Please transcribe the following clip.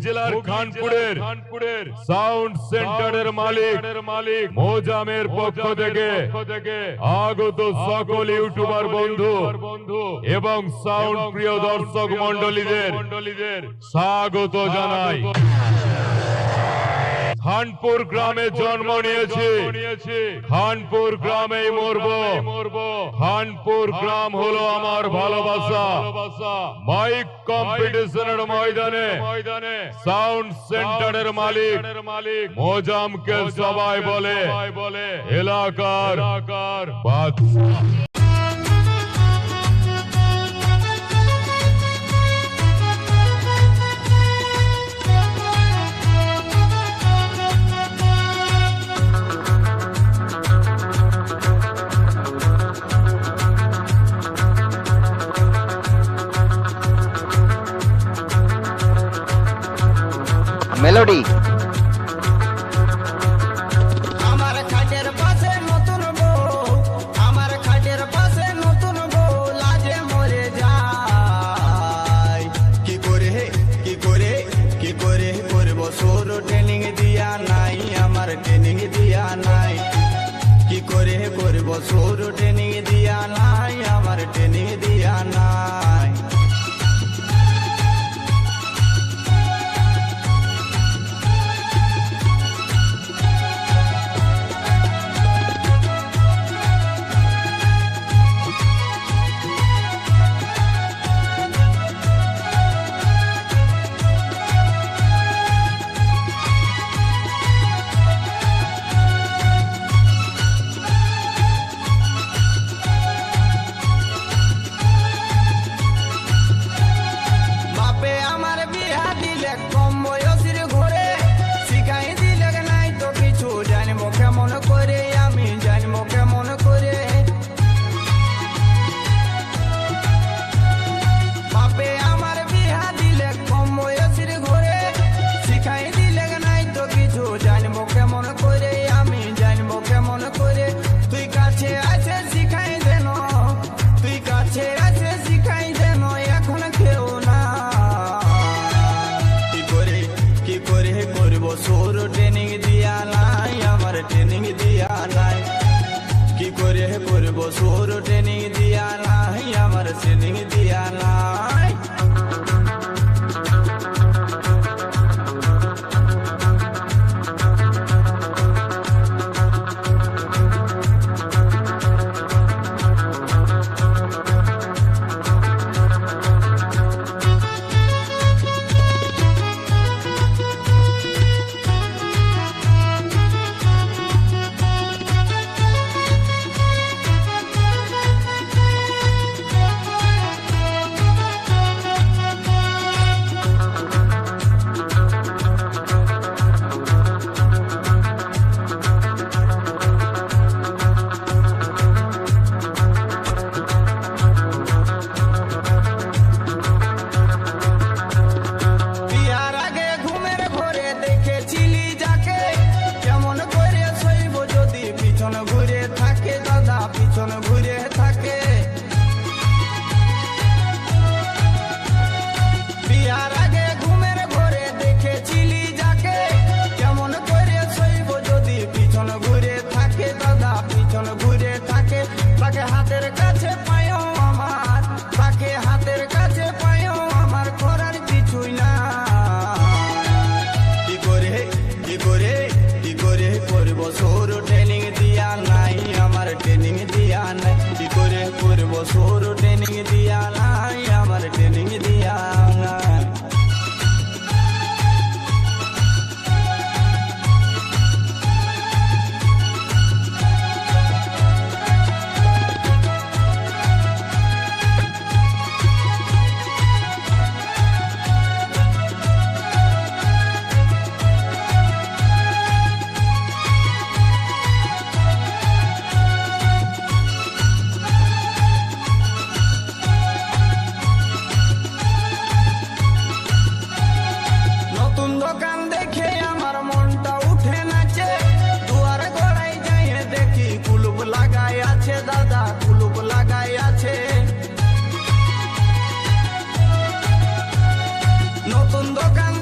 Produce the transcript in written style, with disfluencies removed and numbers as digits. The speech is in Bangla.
জেলার খানপুরের সাউন্ড সেন্টারের মালিক মোজামের পক্ষ থেকে আগত সকল ইউটিউবার বন্ধু এবং সাউন্ড প্রিয় দর্শক মন্ডলীদের স্বাগত জানাই। খানপুর গ্রামে জন্ম নিয়েছি, খানপুর গ্রামেই মরব। খানপুর গ্রাম হলো আমার ভালোবাসা। মাইক কম্পিটিশনের ময়দানে সাউন্ড সেন্টারের মালিক মোজামকে সবাই বলে এলাকার বাদশা। মেলোডি আমার খাটের পাশে নতুন বউ, আমার খাটের পাশে নতুন বউ লাজে মরে যায়। কি করে করবো সুর ট্রেনিং দিয়া নাই, আমার ট্রেনিং দিয়া নাই। কি করে করবো সুর ট্রেনিং দিয়া নাই, আমার ট্রেনিং দিয়া নাই। সুর ট্রেনিং দিয়া নাই, আমার ট্রেনিং দিয়া নাই। কি করে করবো সুর ট্রেনিং দিয়া নাই, আমার ট্রেনিং দিয়া নাই। সুর ট্রেনিং দিয়া নাই, আমার ট্রেনিং দিয়া নাই। নতুন দোকান